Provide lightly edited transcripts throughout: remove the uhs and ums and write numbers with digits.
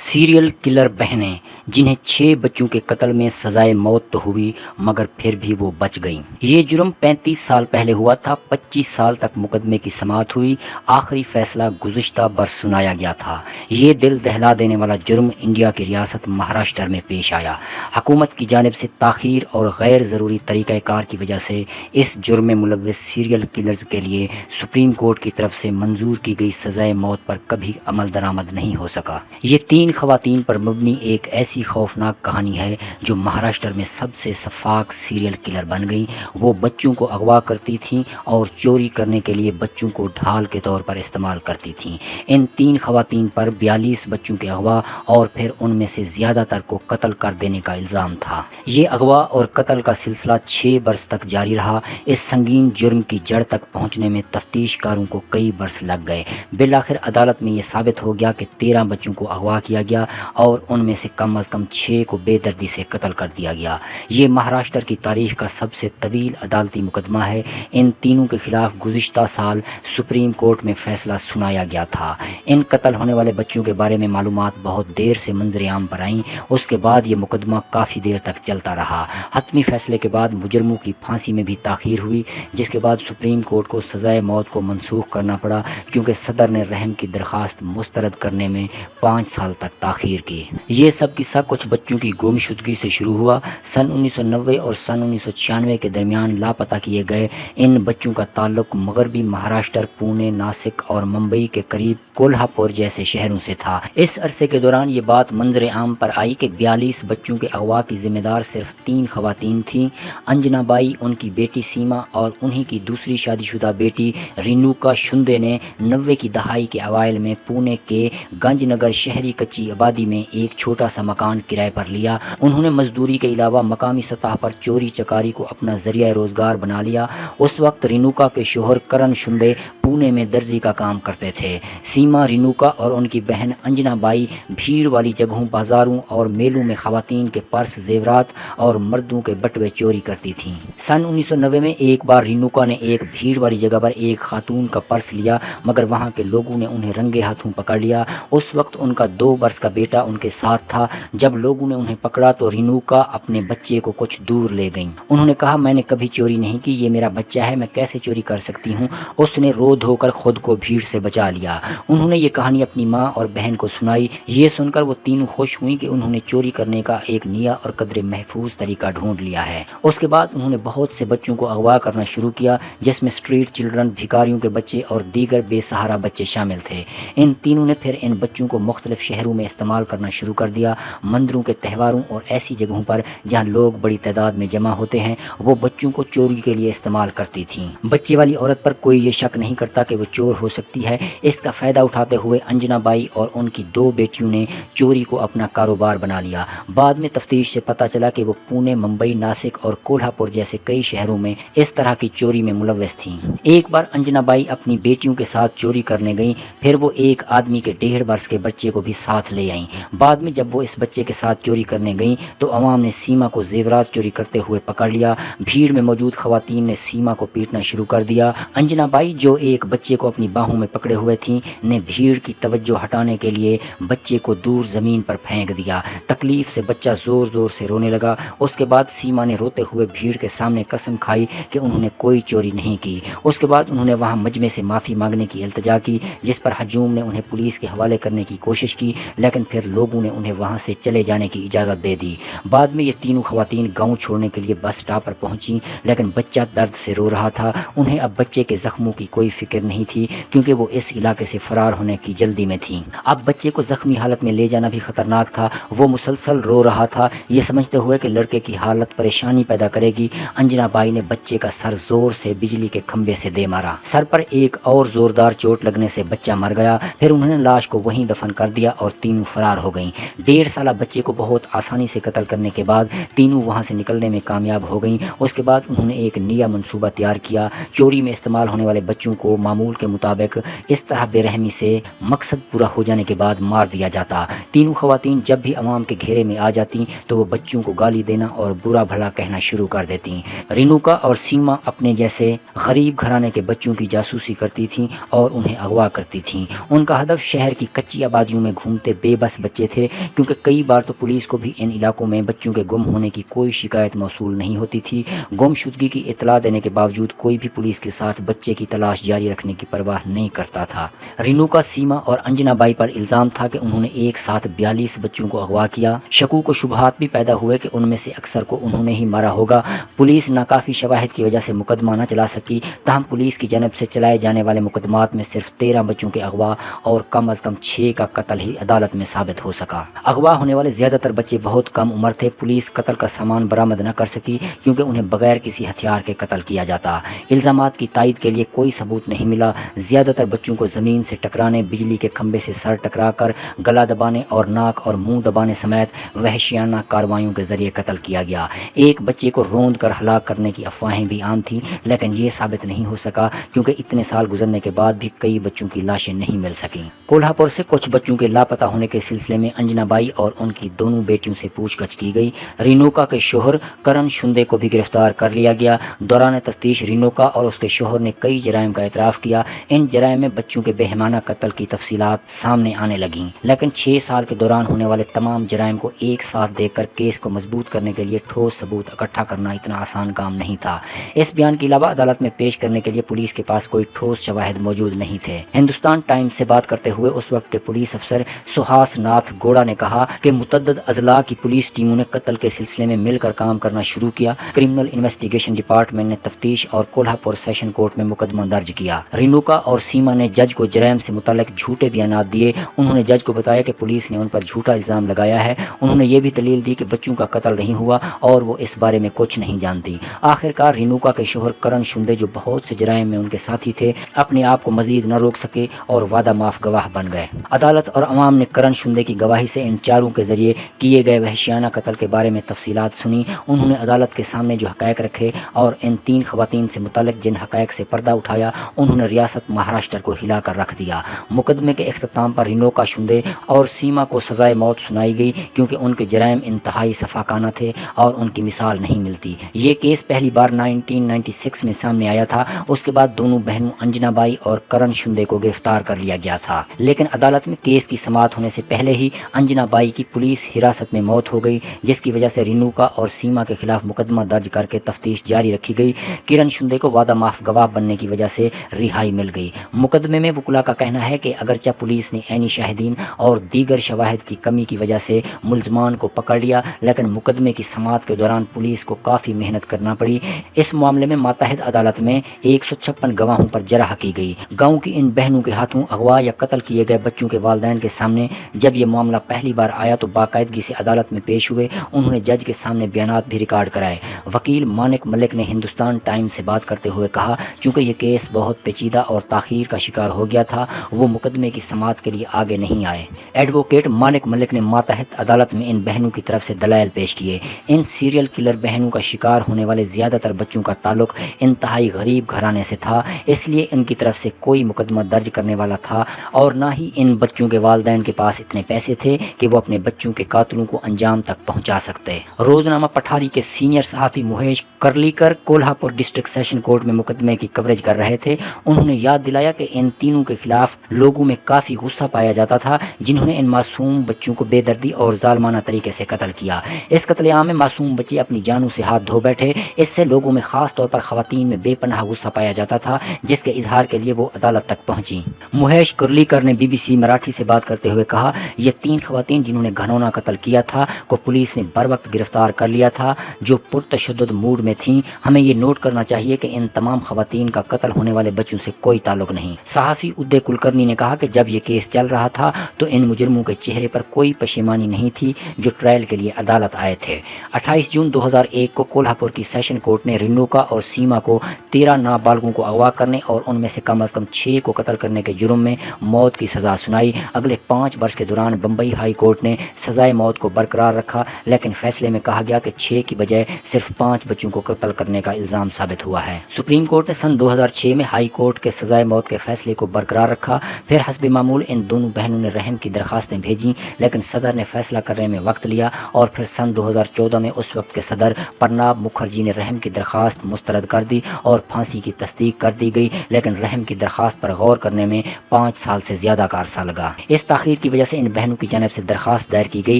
Serial killer بہنیں جنہیں 6 بچوں کے قتل میں سزائے موت تو ہوئی مگر پھر بھی وہ بچ گئیں۔ یہ جرم 35 سال پہلے ہوا تھا۔ 25 سال تک مقدمے کی سماعت ہوئی۔ آخری فیصلہ گزشتہ برس سنایا گیا تھا۔ یہ دل دہلا دینے والا جرم انڈیا کی ریاست مہاراشٹر میں پیش آیا۔ حکومت کی جانب سے تاخیر اور غیر ضروری طریقہ کار کی وجہ سے اس جرم میں ملوث سیریل کلرز کے لیے سپریم کورٹ کی طرف سے منظور کی گئی سزائے موت پر کبھی عمل درآمد نہیں ہو سکا۔ یہ 3 خواتین پر مبنی ایک ایسی خوفناک کہانی ہے جو مہاراشٹر میں سب سے شفاق سیریل کلر بن گئی۔ وہ بچوں کو اغوا کرتی تھیں اور چوری کرنے کے لیے بچوں کو ڈھال کے طور پر استعمال کرتی تھیں۔ ان 3 خواتین پر 42 بچوں کے اغوا اور پھر ان میں سے زیادہ تر کو قتل کر دینے کا الزام تھا۔ یہ اغوا اور قتل کا سلسلہ 6 برس تک جاری رہا۔ اس سنگین جرم کی جڑ تک پہنچنے میں تفتیش کاروں کو کئی برس لگ گئے۔ بالآخر عدالت میں یہ ثابت ہو گیا کہ 13 بچوں کو اغوا کیا گیا اور ان میں سے کم از کم 6 کو بے دردی سے قتل کر دیا گیا۔ یہ مہاراشٹر کی تاریخ کا سب سے طویل عدالتی مقدمہ ہے۔ ان تینوں کے خلاف گزشتہ سال سپریم کورٹ میں فیصلہ سنایا گیا تھا۔ ان قتل ہونے والے بچوں کے بارے میں معلومات بہت دیر سے منظر عام پر آئیں۔ اس کے بعد یہ مقدمہ کافی دیر تک چلتا رہا۔ حتمی فیصلے کے بعد مجرموں کی پھانسی میں بھی تاخیر ہوئی، جس کے بعد سپریم کورٹ کو سزائے موت کو منسوخ کرنا پڑا کیونکہ صدر نے رحم کی درخواست مسترد کرنے میں 5 سال تک تاخیر کی۔ یہ سب قصہ کچھ بچوں کی گمشدگی سے شروع ہوا۔ سن 1990 اور سن 1996 کے درمیان لاپتہ کیے گئے ان بچوں کا تعلق مغربی مہاراشٹر، پونے، ناسک اور ممبئی کے قریب کولہاپور جیسے شہروں سے تھا۔ اس عرصے کے دوران یہ بات منظر عام پر آئی کہ 42 بچوں کے اغوا کی ذمہ دار صرف 3 خواتین تھیں، انجنا بائی، ان کی بیٹی سیما اور انہی کی دوسری شادی شدہ بیٹی رینوکا شندے نے 90 کی دہائی کے اوائل میں پونے کے گنج نگر شہری کچی آبادی میں ایک چھوٹا سا مکان کرائے پر لیا۔ انہوں نے مزدوری کے علاوہ مقامی سطح پر چوری چکاری کو اپنا ذریعہ روزگار بنا لیا۔ اس وقت رینوکا کے شوہر کرن شندے پونے میں درزی کا کام کرتے تھے۔ سیما، رینوکا اور ان کی بہن انجنا بائی بھیڑ والی جگہوں، بازاروں اور میلوں میں خواتین کے پرس، زیورات اور مردوں کے بٹوے چوری کرتی تھیں۔ سن 1990 میں ایک بار رینوکا نے ایک بھیڑ والی جگہ پر ایک خاتون کا پرس لیا مگر وہاں کے لوگوں نے انہیں رنگے ہاتھوں پکڑ لیا۔ اس وقت ان کا 2 برس کا بیٹا ان کے ساتھ تھا۔ جب لوگوں نے انہیں پکڑا تو رینوکا اپنے بچے کو کچھ دور لے گئیں۔ انہوں نے کہا، میں نے کبھی چوری نہیں کی، یہ میرا بچہ ہے، میں کیسے چوری کر سکتی ہوں؟ اس نے رو دھو کر خود کو بھیڑ سے بچا لیا۔ انہوں نے یہ کہانی اپنی ماں اور بہن کو سنائی۔ یہ سن کر وہ تینوں خوش ہوئیں کہ انہوں نے چوری کرنے کا ایک نیا اور قدر محفوظ طریقہ ڈھونڈ لیا ہے۔ اس کے بعد انہوں نے بہت سے بچوں کو اغوا کرنا شروع کیا، جس میں اسٹریٹ چلڈرن، بھکاریوں کے بچے اور دیگر بے سہارا بچے شامل تھے۔ ان تینوں نے پھر ان بچوں کو مختلف شہروں میں استعمال کرنا شروع کر دیا۔ مندروں کے تہواروں اور ایسی جگہوں پر جہاں لوگ بڑی تعداد میں جمع ہوتے ہیں وہ بچوں کو چوری کے لیے استعمال کرتی تھیں۔ بچے والی عورت پر کوئی یہ شک نہیں کرتا کہ وہ چور ہو سکتی ہے۔ اس کا فائدہ اٹھاتے ہوئے انجنا بائی اور ان کی 2 بیٹیوں نے چوری کو اپنا کاروبار بنا لیا۔ بعد میں تفتیش سے پتہ چلا کہ وہ پونے، ممبئی، ناسک اور کولہاپور جیسے کئی شہروں میں اس طرح کی چوری میں ملوث تھیں۔ ایک بار انجنا بائی اپنی بیٹیوں کے ساتھ چوری کرنے گئیں، پھر وہ ایک آدمی کے 1.5 برس کے بچے کو بھی ساتھ لے آئیں۔ بعد میں جب وہ اس بچے کے ساتھ چوری کرنے گئیں تو عوام نے سیما کو زیورات چوری کرتے ہوئے پکڑ لیا۔ بھیڑ میں موجود خواتین نے سیما کو پیٹنا شروع کر دیا۔ انجنا بائی، جو ایک بچے کو اپنی باہوں میں پکڑے ہوئے تھیں، نے بھیڑ کی توجہ ہٹانے کے لیے بچے کو دور زمین پر پھینک دیا۔ تکلیف سے بچہ زور زور سے رونے لگا۔ اس کے بعد سیما نے روتے ہوئے بھیڑ کے سامنے قسم کھائی کہ انہوں نے کوئی چوری نہیں کی۔ اس کے بعد انہوں نے وہاں مجمع سے معافی مانگنے کی التجا کی، جس پر ہجوم نے انہیں پولیس کے حوالے کرنے کی کوشش کی، لیکن پھر لوگوں نے انہیں وہاں سے چلے جانے کی اجازت دے دی۔ بعد میں یہ تینوں خواتین گاؤں چھوڑنے کے لیے بس اسٹاپ پر پہنچیں، لیکن بچہ درد سے رو رہا تھا۔ انہیں اب بچے کے زخموں کی کوئی فکر نہیں تھی کیونکہ وہ اس علاقے سے فرار ہونے کی جلدی میں تھیں۔ اب بچے کو زخمی حالت میں لے جانا بھی خطرناک تھا۔ وہ مسلسل رو رہا تھا۔ یہ سمجھتے ہوئے کہ لڑکے کی حالت پریشانی پیدا کرے گی، انجنا بائی نے بچے کا سر زور سے بجلی کے کھمبے سے دے مارا۔ سر پر ایک اور زوردار چوٹ لگنے سے بچہ مر گیا۔ پھر انہوں نے لاش کو وہیں دفن کر دیا اور تینوں فرار ہو گئیں۔ 1.5 سالہ بچے کو بہت آسانی سے قتل کرنے کے بعد تینوں وہاں سے نکلنے میں کامیاب ہو گئیں۔ اس کے بعد انہوں نے ایک نیا منصوبہ تیار کیا۔ چوری میں استعمال ہونے والے بچوں کو کو معمول کے مطابق اس طرح بے رحمی سے مقصد پورا ہو جانے کے بعد مار دیا جاتا۔ تینوں خواتین جب بھی عوام کے گھیرے میں آ جاتی تو وہ بچوں کو گالی دینا اور برا بھلا کہنا شروع کر دیتی۔ رینوکا اور سیما اپنے جیسے غریب گھرانے کے بچوں کی جاسوسی کرتی تھیں اور انہیں اغوا کرتی تھیں۔ ان کا ہدف شہر کی کچی آبادیوں میں گھومتے بے بس بچے تھے، کیونکہ کئی بار تو پولیس کو بھی ان علاقوں میں بچوں کے گم ہونے کی کوئی شکایت موصول نہیں ہوتی تھی۔ گم شدگی کی اطلاع دینے کے باوجود کوئی بھی پولیس کے ساتھ بچے کی تلاش جاری رکھنے کی پرواہ نہیں کرتا تھا۔ رینوکا، سیما اور انجنا بائی پر الزام تھا کہ انہوں نے ایک ساتھ 42 بچوں کو اغوا کیا۔ شکوک و شبہات بھی پیدا ہوئے کہ ان میں سے اکثر کو انہوں نے ہی مارا ہوگا۔ پولیس ناکافی شواہد کی وجہ سے مقدمہ نہ چلا سکی، تاہم پولیس کی جانب سے چلائے جانے والے مقدمات میں صرف 13 بچوں کے اغوا اور کم از کم 6 کا قتل ہی عدالت میں ثابت ہو سکا۔ اغوا ہونے والے زیادہ تر بچے بہت کم عمر تھے۔ پولیس قتل کا سامان برآمد نہ کر سکی کیونکہ انہیں بغیر کسی ہتھیار کے قتل کیا جاتا۔ الزامات کی تائید کے لیے کوئی ثبوت نہیں ملا۔ زیادہ تر بچوں کو زمین سے ٹکرانے، بجلی کے کھمبے سے سر ٹکرا کر گلا دبانے اور ناک اور منہ دبانے سمیت وحشیانہ کارروائیوں کے ذریعے قتل کیا گیا۔ ایک بچے کو روند کر ہلاک کرنے کی افواہیں بھی عام تھیں، لیکن یہ ثابت نہیں ہو سکا کیونکہ اتنے سال گزرنے کے بعد بھی کئی بچوں کی لاشیں نہیں مل سکیں۔ کولہاپور سے کچھ بچوں کے لاپتہ ہونے کے سلسلے میں انجنا بائی اور ان کی دونوں بیٹیوں سے پوچھ گچھ کی گئی۔ رینوکا کے شوہر کرن شندے کو بھی گرفتار کر لیا گیا۔ دوران تفتیش رینوکا اور اس کے شوہر نے کئی جرائم کا اعتراف کیا۔ ان جرائم میں بچوں کے بہیمانہ قتل کی تفصیلات سامنے آنے لگیں، لیکن 6 سال کے دوران ہونے والے تمام جرائم کو ایک ساتھ دیکھ کر کیس کو مضبوط کرنے کے لیے ٹھوس ثبوت اکٹھا کرنا اتنا آسان کام نہیں تھا۔ اس بیان کے علاوہ عدالت میں پیش کرنے کے لیے پولیس کے پاس کوئی ٹھوس شواہد موجود نہیں تھے۔ ہندوستان ٹائمز سے بات کرتے ہوئے اس وقت کے پولیس افسر سہاس ناتھ گوڑا نے کہا کہ متعدد اضلاع کی پولیس ٹیموں نے قتل کے سلسلے میں مل کر کام کرنا شروع کیا۔ کرمنل انویسٹیگیشن ڈپارٹمنٹ نے تفتیش اور کولہاپور سیشن کورٹ میں مقدمہ درج کیا۔ رینوکا اور سیما نے جج کو جرائم سے متعلق جھوٹے بیانات دیے۔ انہوں نے جج کو بتایا کہ پولیس نے ان پر جھوٹا الزام لگایا ہے۔ انہوں نے یہ بھی دلیل دی کہ بچوں کا قتل نہیں ہوا اور وہ اس بارے میں کچھ نہیں جانتی۔ آخر کار رینوکا کے شوہر کرن شندے، جو بہت سے جرائم میں ان کے ساتھی تھے، اپنے آپ کو مزید نہ روک سکے اور وعدہ معاف گواہ بن گئے۔ عدالت اور عوام نے کرن شندے کی گواہی سے ان چاروں کے ذریعے کیے گئے وحشیانہ قتل کے بارے میں تفصیلات سنی۔ انہوں نے عدالت کے سامنے جو حقائق رکھے اور ان 3 خواتین سے متعلق جن حقائق سے پردہ اٹھایا، انہوں نے ریاست مہاراشٹر کو ہلا کر رکھ دیا۔ مقدمے کے اختتام پر رینوکا شندے اور سیما کو سزائے موت سنائی گئی کیونکہ ان کے جرائم انتہائی سفاکانہ تھے اور ان کی مثال نہیں ملتی۔ یہ کیس پہلی بار 1996 میں سامنے آیا تھا۔ اس کے بعد دونوں بہنوں انجنا بائی اور کرن شندے کو گرفتار کر لیا گیا تھا، لیکن عدالت میں کیس کی سماعت ہونے سے پہلے ہی انجنا بائی کی پولیس حراست میں موت ہو گئی، جس کی وجہ سے رینوکا اور سیما کے خلاف مقدمہ درج کر کے تفتیش جاری رکھی گئی۔ کرن شندے کو وعدہ معاف گواہ بننے کی وجہ سے رہائی مل گئی۔ مقدمے میں وکلاء کا کہنا ہے کہ اگرچہ پولیس نے عینی شاہدین اور دیگر شواہد کی کمی کی وجہ سے ملزمان کو پکڑ لیا، لیکن مقدمے کی سماعت کے دوران پولیس کو کافی محنت کرنا پڑی۔ اس معاملے میں ماتحت عدالت میں 156 گواہوں پر جرح کی گئی۔ گاؤں کی ان بہنوں کے ہاتھوں اغوا یا قتل کیے گئے بچوں کے والدین کے سامنے جب یہ معاملہ پہلی بار آیا تو باقاعدگی سے عدالت میں پیش ہوئے۔ انہوں نے جج کے سامنے بیانات بھی ریکارڈ کرائے۔ وکیل مانک ملک نے ہندوستان ٹائمز سے بات کرتے ہوئے کہا، چونکہ یہ کیس بہت پیچیدہ اور تاخیر کا شکار ہو گیا تھا، وہ مقدمے کی سماعت کے لیے آگے نہیں آئے۔ ایڈوکیٹ مانک ملک نے ماتحت عدالت میں ان بہنوں کی طرف سے دلائل پیش کیے۔ ان سیریل کلر بہنوں کا شکار ہونے والے زیادہ تر بچوں کا تعلق انتہائی غریب گھرانے سے تھا، اس لیے ان کی طرف سے کوئی مقدمہ درج کرنے والا تھا اور نہ ہی ان بچوں کے والدین کے پاس اتنے پیسے تھے کہ وہ اپنے بچوں کے قاتلوں کو انجام تک پہنچا سکتے۔ روزنامہ پٹھاری کے سینئر صحافی Mahesh Karlekar Kolhapur district session court میں مقدمے کی کوریج کر رہے تھے۔ انہوں نے یاد دلایا کہ ان تینوں کے خلاف لوگوں میں کافی غصہ پایا جاتا تھا، جنہوں نے ان معصوم بچوں کو بے دردی اور ظالمانہ طریقے سے قتل کیا۔ اس قتل عام میں معصوم بچے اپنی جانوں سے ہاتھ دھو بیٹھے۔ اس سے لوگوں میں خاص طور پر خواتین میں بے پناہ غصہ پایا جاتا تھا، جس کے اظہار کے لیے وہ عدالت تک پہنچی۔ مہیش کرلیکر نے BBC مراٹھی سے بات کرتے ہوئے کہا، یہ 3 خواتین جنہوں نے گھنونا قتل کیا تھا کو پولیس نے بر وقت گرفتار کر لیا تھا، جو پرتشدد موڈ میں تھیں۔ ہمیں یہ نوٹ کرنا چاہیے کہ ان تمام خواتین کا قتل ہونے والے بچوں سے کوئی تعلق نہیں۔ صحافی ادے کلکرنی نے کہا کہ جب یہ کیس چل رہا تھا تو ان مجرموں کے چہرے پر کوئی پشیمانی نہیں تھی جو ٹرائل کے لیے عدالت آئے تھے۔ 28 جون 2001 کو کولہاپور کی سیشن کورٹ نے رینوکا اور سیما کو 13 نابالغوں کو اغوا کرنے اور ان میں سے کم از کم 6 کو قتل کرنے کے جرم میں موت کی سزا سنائی۔ اگلے 5 برس کے دوران بمبئی ہائی کورٹ نے سزائے موت کو برقرار رکھا، لیکن فیصلے میں کہا گیا کہ 6 کی بجائے صرف 5 بچوں کو قتل کرنے کا الزام ثابت ہوا ہے۔ سپریم کورٹ نے سن 2006 میں ہائی ہائی کورٹ کے سزائے موت کے فیصلے کو برقرار رکھا۔ پھر حسب معمول ان دونوں بہنوں نے رحم کی درخواستیں بھیجیں، لیکن صدر نے فیصلہ کرنے میں وقت لیا اور پھر سن 2014 میں اس وقت کے صدر پرناب مکھرجی نے رحم کی درخواست مسترد کر دی اور پھانسی کی تصدیق کر دی گئی، لیکن رحم کی درخواست پر غور کرنے میں 5 سال سے زیادہ کا عرصہ لگا۔ اس تاخیر کی وجہ سے ان بہنوں کی جانب سے درخواست دائر کی گئی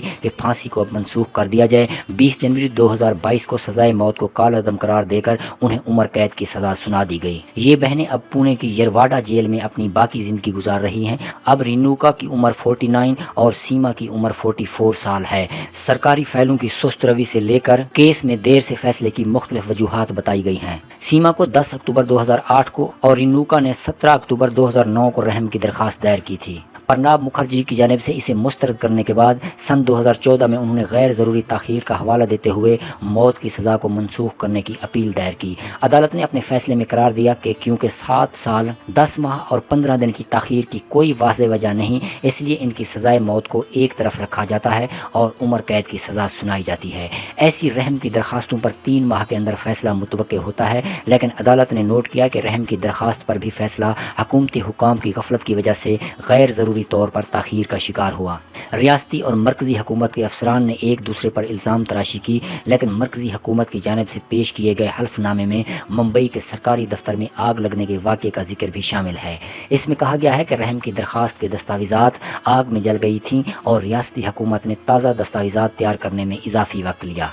کہ پھانسی کو اب منسوخ کر دیا جائے۔ 20 جنوری 2022 کو سزائے موت کو کالعدم قرار دے کر انہیں عمر قید کی سزا سنا دی گئی۔ یہ بہنیں اب پونے کی یرواڈا جیل میں اپنی باقی زندگی گزار رہی ہیں۔ اب رینوکا کی عمر 49 اور سیما کی عمر 44 سال ہے۔ سرکاری فائلوں کی سست روی سے لے کر کیس میں دیر سے فیصلے کی مختلف وجوہات بتائی گئی ہیں۔ سیما کو 10 اکتوبر 2008 کو اور رینوکا نے 17 اکتوبر 2009 کو رحم کی درخواست دائر کی تھی۔ پرناب مکھرجی کی جانب سے اسے مسترد کرنے کے بعد سن 2014 میں انہوں نے غیر ضروری تاخیر کا حوالہ دیتے ہوئے موت کی سزا کو منسوخ کرنے کی اپیل دائر کی۔ عدالت نے اپنے فیصلے میں قرار دیا کہ کیونکہ 7 سال 10 ماہ اور 15 دن کی تاخیر کی کوئی واضح وجہ نہیں، اس لیے ان کی سزائے موت کو ایک طرف رکھا جاتا ہے اور عمر قید کی سزا سنائی جاتی ہے۔ ایسی رحم کی درخواستوں پر 3 ماہ کے اندر فیصلہ متوقع ہوتا ہے، لیکن عدالت نے نوٹ کیا کہ رحم کی درخواست پر بھی فیصلہ حکومتی حکام کی غفلت کی وجہ سے غیر ضروری طور پر تاخیر کا شکار ہوا۔ ریاستی اور مرکزی حکومت کے افسران نے ایک دوسرے پر الزام تراشی کی، لیکن مرکزی حکومت کی جانب سے پیش کیے گئے حلف نامے میں ممبئی کے سرکاری دفتر میں آگ لگنے کے واقعے کا ذکر بھی شامل ہے۔ اس میں کہا گیا ہے کہ رحم کی درخواست کے دستاویزات آگ میں جل گئی تھیں اور ریاستی حکومت نے تازہ دستاویزات تیار کرنے میں اضافی وقت لیا۔